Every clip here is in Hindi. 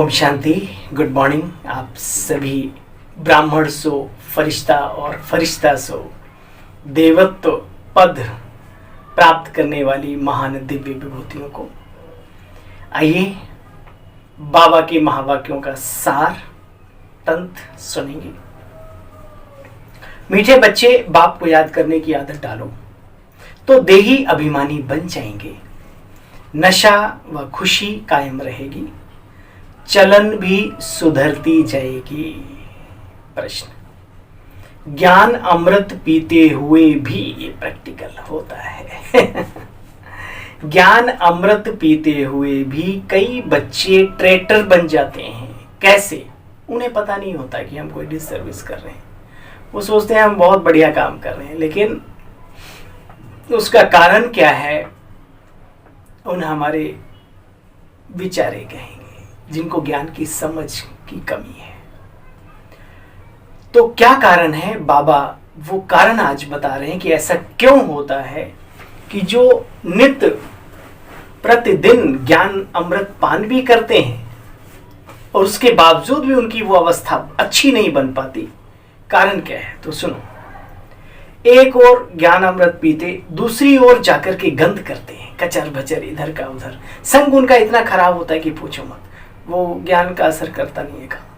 ओम शांति। गुड मॉर्निंग आप सभी। ब्राह्मण सो फरिश्ता और फरिश्ता सो देवत्व पद प्राप्त करने वाली महान दिव्य विभूतियों को आइए बाबा के महावाक्यों का सार तंत्र सुनेंगे। मीठे बच्चे, बाप को याद करने की आदत डालो तो देही अभिमानी बन जाएंगे। नशा व खुशी कायम रहेगी, चलन भी सुधरती जाएगी। प्रश्न, ज्ञान अमृत पीते हुए भी ये प्रैक्टिकल होता है। ज्ञान अमृत पीते हुए भी कई बच्चे ट्रेटर बन जाते हैं। कैसे? उन्हें पता नहीं होता कि हम कोई डिसर्विस कर रहे हैं। वो सोचते हैं हम बहुत बढ़िया काम कर रहे हैं, लेकिन उसका कारण क्या है उन हमारे विचारे कहेंगे जिनको ज्ञान की समझ की कमी है। तो क्या कारण है? बाबा वो कारण आज बता रहे हैं कि ऐसा क्यों होता है कि जो नित्य प्रतिदिन ज्ञान अमृत पान भी करते हैं और उसके बावजूद भी उनकी वो अवस्था अच्छी नहीं बन पाती। कारण क्या है? तो सुनो। एक और ज्ञान अमृत पीते, दूसरी ओर जाकर के गंद करते हैं, कचर भचर इधर का उधर। संग उनका इतना खराब होता है कि पूछो मत, वो ज्ञान का असर करता नहीं है।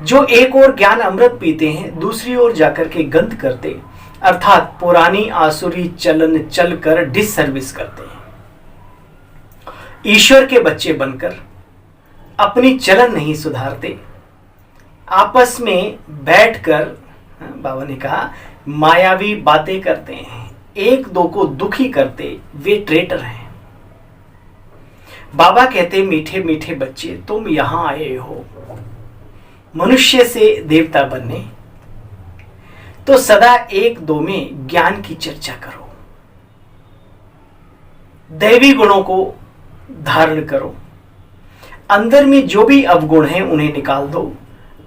जो एक और ज्ञान अमृत पीते हैं, दूसरी ओर जाकर के गंद करते, अर्थात पुरानी आसुरी चलन चलकर डिससर्विस करते हैं। ईश्वर के बच्चे बनकर अपनी चलन नहीं सुधारते, आपस में बैठकर बाबा ने कहा मायावी बातें करते हैं, एक दो को दुखी करते, वे ट्रेटर हैं। बाबा कहते मीठे मीठे बच्चे, तुम यहां आए हो मनुष्य से देवता बनने, तो सदा एक दो में ज्ञान की चर्चा करो, दैवी गुणों को धारण करो, अंदर में जो भी अवगुण हैं उन्हें निकाल दो,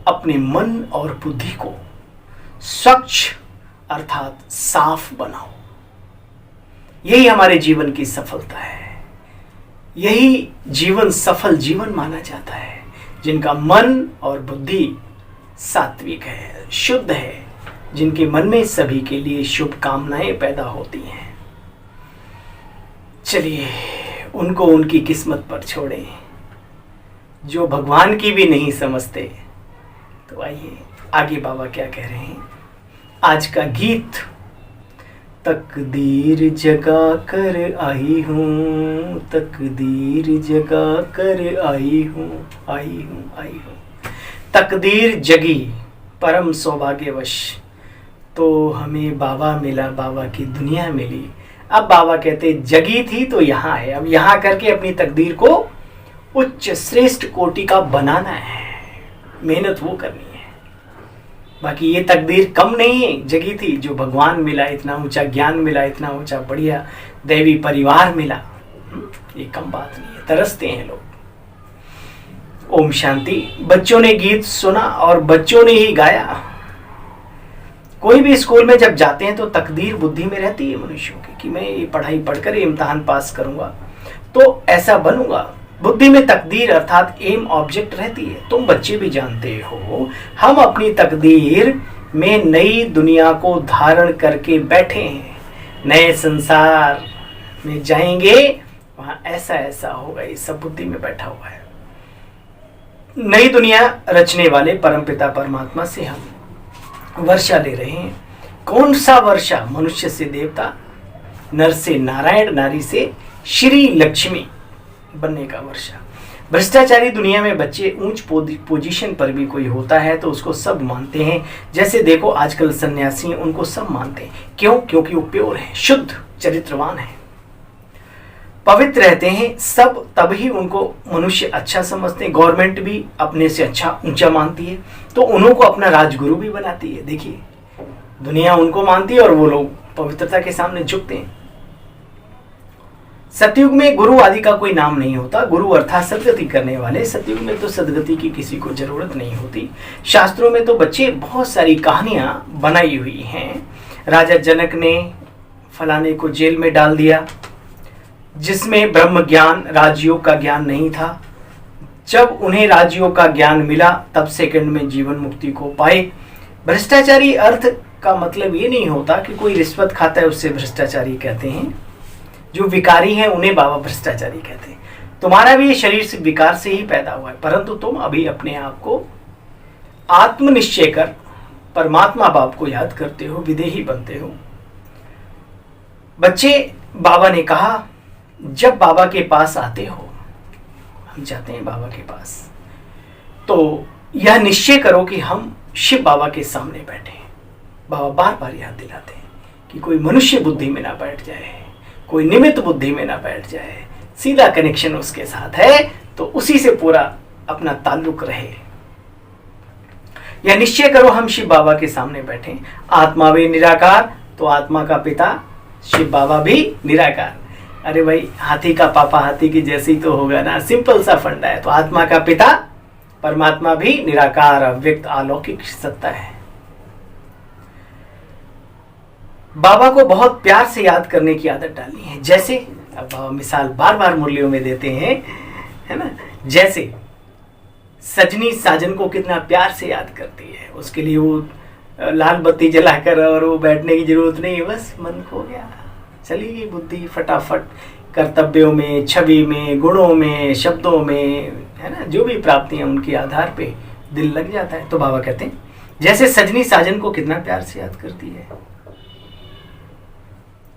अपने मन और बुद्धि को स्वच्छ अर्थात साफ बनाओ। यही हमारे जीवन की सफलता है। यही जीवन सफल जीवन माना जाता है, जिनका मन और बुद्धि सात्विक है, शुद्ध है, जिनके मन में सभी के लिए शुभ कामनाएं पैदा होती हैं। चलिए उनको उनकी किस्मत पर छोड़ें, जो भगवान की भी नहीं समझते। तो आइए आगे बाबा क्या कह रहे हैं। आज का गीत, तकदीर जगा कर आई हूँ, तकदीर जगा कर आई हूँ, आई हूँ, आई हूँ। तकदीर जगी, परम सौभाग्यवश तो हमें बाबा मिला, बाबा की दुनिया मिली। अब बाबा कहते जगी थी तो यहाँ है, अब यहाँ करके अपनी तकदीर को उच्च श्रेष्ठ कोटि का बनाना है। मेहनत वो करनी है। बाकी ये तकदीर कम नहीं है, जगी थी। जो भगवान मिला, इतना ऊंचा ज्ञान मिला, इतना ऊंचा बढ़िया दैवी परिवार मिला, ये कम बात नहीं है। तरसते हैं लोग। ओम शांति। बच्चों ने गीत सुना और बच्चों ने ही गाया। कोई भी स्कूल में जब जाते हैं तो तकदीर बुद्धि में रहती है मनुष्यों की कि मैं ये पढ़ाई पढ़कर इम्तिहान पास करूंगा तो ऐसा बनूंगा। बुद्धि में तकदीर अर्थात एम ऑब्जेक्ट रहती है। तुम बच्चे भी जानते हो, हम अपनी तकदीर में नई दुनिया को धारण करके बैठे हैं। नए संसार में जाएंगे, वहां ऐसा ऐसा होगा, ये सब बुद्धि में बैठा हुआ है। नई दुनिया रचने वाले परमपिता परमात्मा से हम वर्षा ले रहे हैं। कौन सा वर्षा? मनुष्य से देवता, नर से नारायण, नारी से श्री लक्ष्मी बनने का वर्षा। भ्रष्टाचारी दुनिया में बच्चे ऊंच पोजीशन पर भी कोई होता है तो उसको सब मानते हैं। जैसे देखो आजकल सन्यासी हैं, उनको सब मानते हैं। क्यों? क्योंकि वो प्योर हैं, शुद्ध, चरित्रवान हैं, पवित्र रहते हैं सब, तभी उनको मनुष्य अच्छा समझते हैं। गवर्नमेंट भी अपने से अच्छा ऊंचा मानती है तो उन्हों को अपना राजगुरु भी बनाती है। देखिए दुनिया उनको मानती है और वो लोग पवित्रता के सामने झुकते हैं। सतयुग में गुरु आदि का कोई नाम नहीं होता। गुरु अर्थात सदगति करने वाले। सतयुग में तो सदगति की किसी को जरूरत नहीं होती। शास्त्रों में तो बच्चे बहुत सारी कहानियां बनाई हुई हैं। राजा जनक ने फलाने को जेल में डाल दिया, जिसमें ब्रह्म ज्ञान, राजयोग का ज्ञान नहीं था। जब उन्हें राजयोग का ज्ञान मिला तब सेकंड में जीवन मुक्ति को पाए। भ्रष्टाचारी अर्थ का मतलब ये नहीं होता कि कोई रिश्वत खाता है उससे भ्रष्टाचारी कहते हैं। जो विकारी हैं उन्हें बाबा भ्रष्टाचारी कहते हैं। तुम्हारा भी ये शरीर से विकार से ही पैदा हुआ है, परंतु तुम अभी अपने आप को आत्मनिश्चय कर परमात्मा बाप को याद करते हो, विदेही बनते हो। बच्चे, बाबा ने कहा जब बाबा के पास आते हो, हम जाते हैं बाबा के पास, तो यह निश्चय करो कि हम शिव बाबा के सामने बैठे हैं। बाबा बार बार याद दिलाते हैं कि कोई मनुष्य बुद्धि में ना बैठ जाए, कोई निमित्त बुद्धि में ना बैठ जाए, सीधा कनेक्शन उसके साथ है तो उसी से पूरा अपना ताल्लुक रहे। यह निश्चय करो हम शिव बाबा के सामने बैठे। आत्मा भी निराकार तो आत्मा का पिता शिव बाबा भी निराकार। अरे भाई, हाथी का पापा हाथी की जैसी तो होगा ना, सिंपल सा फंडा है। तो आत्मा का पिता परमात्मा भी निराकार अव्यक्त अलौकिक सत्ता है। बाबा को बहुत प्यार से याद करने की आदत डालनी है। जैसे अब बाबा मिसाल बार बार मुरलियों में देते हैं, है ना, जैसे सजनी साजन को कितना प्यार से याद करती है, उसके लिए वो लाल बत्ती जलाकर और वो बैठने की जरूरत नहीं है, बस मन खो गया, चली गई बुद्धि फटाफट कर्तव्यों में, छवि में, गुणों में, शब्दों में, है ना, जो भी प्राप्तियां उनके आधार पे दिल लग जाता है। तो बाबा कहते हैं जैसे सजनी साजन को कितना प्यार से याद करती है।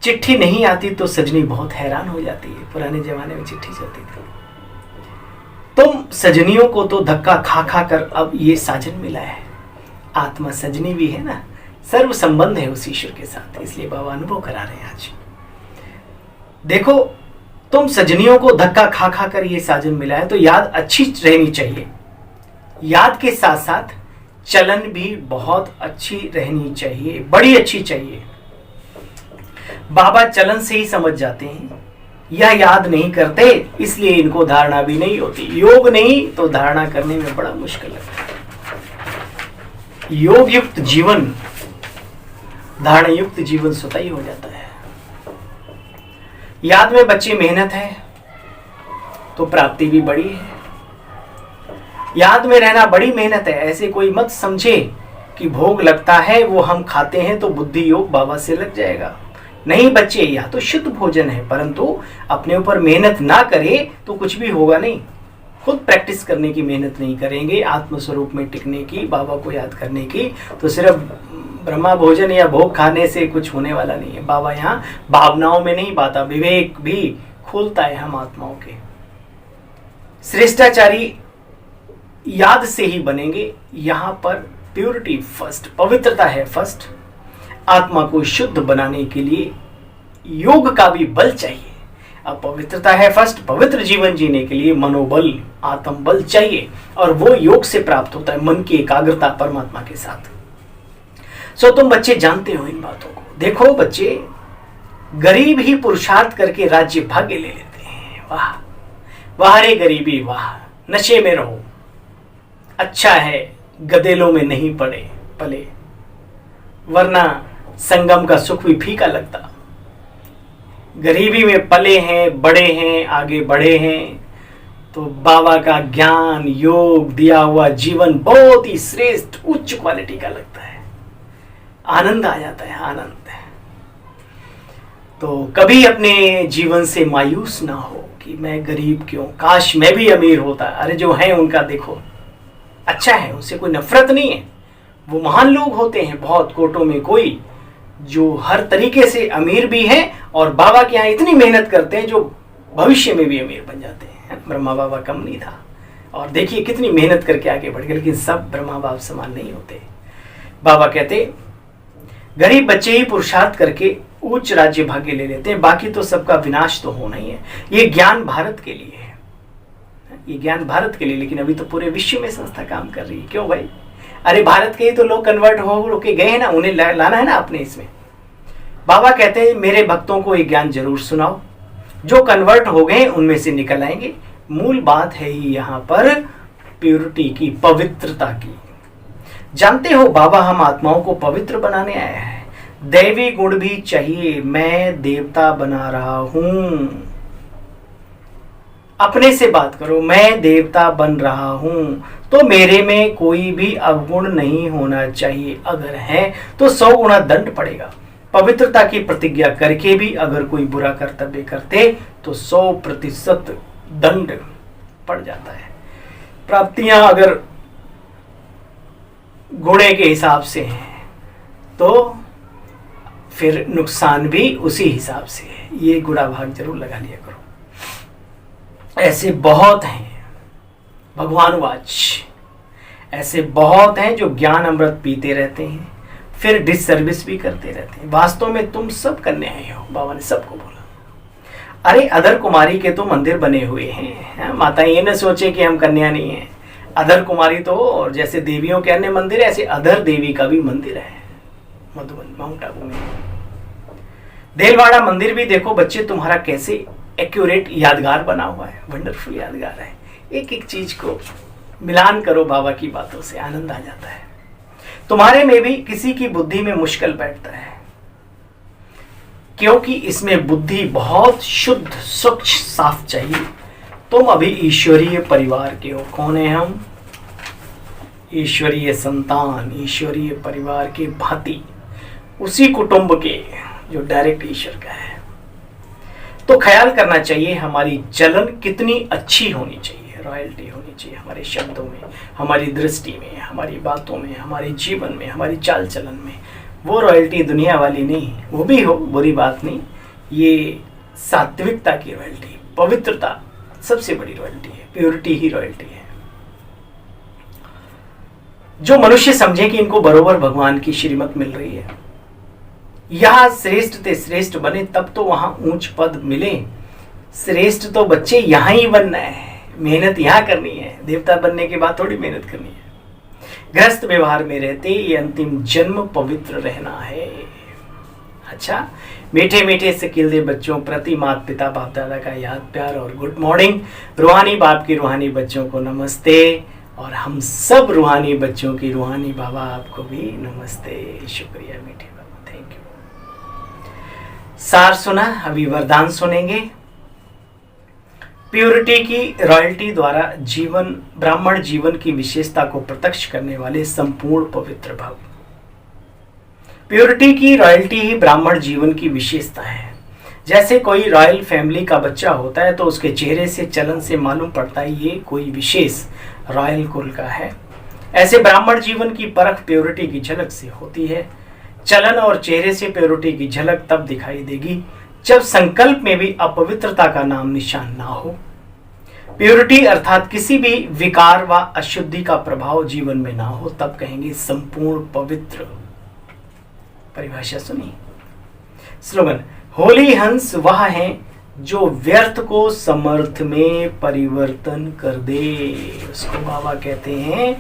चिट्ठी नहीं आती तो सजनी बहुत हैरान हो जाती है। पुराने जमाने में चिट्ठी चलती थी। तुम सजनियों को तो धक्का खा खा कर अब ये साजन मिला है। आत्मा सजनी भी है ना, सर्व संबंध है उस ईश्वर के साथ, इसलिए बाबा अनुभव करा रहे हैं आज। देखो, तुम सजनियों को धक्का खा खा कर ये साजन मिला है तो याद अच्छी रहनी चाहिए। याद के साथ साथ चलन भी बहुत अच्छी रहनी चाहिए, बड़ी अच्छी चाहिए। बाबा चलन से ही समझ जाते हैं, यह याद नहीं करते इसलिए इनको धारणा भी नहीं होती। योग नहीं तो धारणा करने में बड़ा मुश्किल लगता है। योग युक्त जीवन, धारणा युक्त जीवन स्वतः ही हो जाता है। याद में बच्चे मेहनत है तो प्राप्ति भी बड़ी है। याद में रहना बड़ी मेहनत है। ऐसे कोई मत समझे कि भोग लगता है वो हम खाते हैं तो बुद्धि योग बाबा से लग जाएगा। नहीं बच्चे, यह तो शुद्ध भोजन है, परंतु अपने ऊपर मेहनत ना करे तो कुछ भी होगा नहीं। खुद प्रैक्टिस करने की मेहनत नहीं करेंगे, आत्मस्वरूप में टिकने की, बाबा को याद करने की, तो सिर्फ ब्रह्मा भोजन या भोग खाने से कुछ होने वाला नहीं है। बाबा यहाँ भावनाओं में नहीं बाता, विवेक भी खोलता है हम आत्माओं के। श्रेष्ठाचारी याद से ही बनेंगे। यहाँ पर प्योरिटी फर्स्ट, पवित्रता है फर्स्ट। आत्मा को शुद्ध बनाने के लिए योग का भी बल चाहिए। अब पवित्रता है फर्स्ट, पवित्र जीवन जीने के लिए मनोबल, आत्म बल चाहिए, और वो योग से प्राप्त होता है, मन की एकाग्रता परमात्मा के साथ। सो तुम बच्चे जानते हो इन बातों को। देखो बच्चे, गरीब ही पुरुषार्थ करके राज्य भाग्य ले लेते हैं। वाह वाह रे गरीबी वाह, नशे में रहो, अच्छा है गदेलों में नहीं पड़े पले, वरना संगम का सुख भी फीका लगता। गरीबी में पले हैं, बड़े हैं, आगे बढ़े हैं, तो बाबा का ज्ञान योग दिया हुआ जीवन बहुत ही श्रेष्ठ उच्च क्वालिटी का लगता है। आनंद आ जाता है, आनंद। तो कभी अपने जीवन से मायूस ना हो कि मैं गरीब क्यों, काश मैं भी अमीर होता। अरे जो है उनका देखो, अच्छा है, उससे कोई नफरत नहीं है। वो महान लोग होते हैं बहुत, कोटों में कोई जो हर तरीके से अमीर भी हैं और बाबा के यहाँ इतनी मेहनत करते हैं जो भविष्य में भी अमीर बन जाते हैं। ब्रह्मा बाबा कम नहीं था, और देखिए कितनी मेहनत करके आगे बढ़ गए, लेकिन सब ब्रह्मा बाबा समान नहीं होते। बाबा कहते गरीब बच्चे ही पुरुषार्थ करके उच्च राज्य भाग्य ले लेते हैं, बाकी तो सबका विनाश तो होना ही है। ये ज्ञान भारत के लिए है, ये ज्ञान भारत के लिए, लेकिन अभी तो पूरे विश्व में संस्था काम कर रही है। क्यों भाई? अरे भारत के ही तो लोग कन्वर्ट हो के गए हैं ना, उन्हें लाना है ना अपने इसमें। बाबा कहते हैं मेरे भक्तों को ये ज्ञान जरूर सुनाओ, जो कन्वर्ट हो गए उनमें से निकल आएंगे। मूल बात है ही यहाँ पर प्योरिटी की, पवित्रता की। जानते हो बाबा हम आत्माओं को पवित्र बनाने आया है। दैवी गुण भी चाहिए, मैं देवता बना रहा हूं। अपने से बात करो, मैं देवता बन रहा हूं तो मेरे में कोई भी अवगुण नहीं होना चाहिए, अगर है तो 100 गुना दंड पड़ेगा। पवित्रता की प्रतिज्ञा करके भी अगर कोई बुरा कर्तव्य करते तो 100% दंड पड़ जाता है। प्राप्तियां अगर गुणे के हिसाब से हैं तो फिर नुकसान भी उसी हिसाब से है। ये गुणा भाग जरूर लगा लिया करो। ऐसे बहुत हैं, भगवानुवाच, ऐसे बहुत हैं जो ज्ञान अमृत पीते रहते हैं फिर डिससर्विस भी करते रहते हैं। वास्तव में तुम सब कन्याएं हो, बाबा ने सबको बोला। अरे अधर कुमारी के तो मंदिर बने हुए हैं, माता ये न सोचे कि हम कन्या नहीं हैं। अधर कुमारी तो, और जैसे देवियों के अन्य मंदिर ऐसे अधर देवी का भी मंदिर है मधुबन माउंट आबू में। देलवाड़ा मंदिर भी देखो बच्चे तुम्हारा कैसे एक्यूरेट यादगार बना हुआ है, वंडरफुल यादगार है। एक एक चीज को मिलान करो बाबा की बातों से, आनंद आ जाता है। तुम्हारे में भी किसी की बुद्धि में मुश्किल बैठता है क्योंकि इसमें बुद्धि बहुत शुद्ध स्वच्छ साफ चाहिए। तुम अभी ईश्वरीय परिवार के हो। कौन है हम? ईश्वरीय संतान, ईश्वरीय परिवार के भांति, उसी कुटुंब के जो डायरेक्ट ईश्वर का है। तो ख्याल करना चाहिए हमारी चलन कितनी अच्छी होनी चाहिए, रॉयल्टी होनी चाहिए हमारे शब्दों में, हमारी दृष्टि में, हमारी बातों में, हमारे जीवन में, हमारी चाल चलन में। वो रॉयल्टी दुनिया वाली नहीं, वो भी हो, बुरी बात नहीं, ये सात्विकता की रॉयल्टी, पवित्रता सबसे बड़ी रॉयल्टी है, प्योरिटी ही रॉयल्टी है। जो मनुष्य समझे कि इनको बरोबर भगवान की श्रीमत मिल रही है, यहां श्रेष्ठ ते श्रेष्ठ बने तब तो वहां ऊंच पद मिले। श्रेष्ठ तो बच्चे यहां ही बनना है, मेहनत यहां करनी है, देवता बनने के बाद थोड़ी मेहनत करनी है। गृहस्थ व्यवहार में रहते ये अंतिम जन्म पवित्र रहना है। अच्छा, मीठे मीठे से खिलते बच्चों प्रति माता पिता बाप दादा का याद प्यार और गुड मॉर्निंग। रूहानी बाप की रूहानी बच्चों को नमस्ते, और हम सब रूहानी बच्चों की रूहानी बाबा आपको भी नमस्ते। शुक्रिया मीठे बाबा, थैंक यू। सार सुना, अभी वरदान सुनेंगे। प्योरिटी की रॉयल्टी द्वारा जीवन, ब्राह्मण जीवन की विशेषता को प्रत्यक्ष करने वाले संपूर्ण पवित्र भाव। प्योरिटी की रॉयल्टी ही ब्राह्मण जीवन की विशेषता है। जैसे कोई रॉयल फैमिली का बच्चा होता है तो उसके चेहरे से, चलन से मालूम पड़ता है ये कोई विशेष रॉयल कुल का है। ऐसे ब्राह्मण जीवन की परख प्योरिटी की झलक से होती है। चलन और चेहरे से प्योरिटी की झलक तब दिखाई देगी जब संकल्प में भी अपवित्रता का नाम निशान ना हो। प्योरिटी अर्थात किसी भी विकार व अशुद्धि का प्रभाव जीवन में ना हो, तब कहेंगे संपूर्ण पवित्र। परिभाषा सुनिए। स्लोगन, होली हंस वह है जो व्यर्थ को समर्थ में परिवर्तन कर दे, उसको बाबा कहते हैं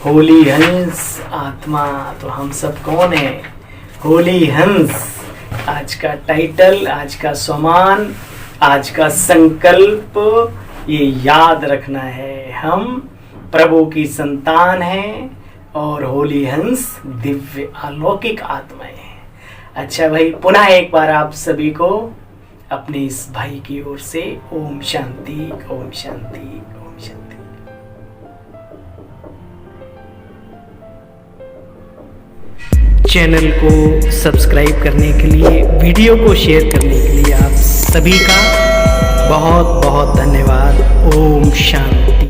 होली हंस आत्मा। तो हम सब कौन है? होली हंस। आज का टाइटल, आज का सम्मान, आज का संकल्प ये याद रखना है। हम प्रभु की संतान हैं और होली हंस दिव्य अलौकिक आत्माएं हैं। अच्छा भाई, पुनः एक बार आप सभी को अपने इस भाई की ओर से ओम शांति, ओम शांति, ओम शांति। चैनल को सब्सक्राइब करने के लिए, वीडियो को शेयर करने के लिए आप सभी का बहुत बहुत धन्यवाद। ओम शांति।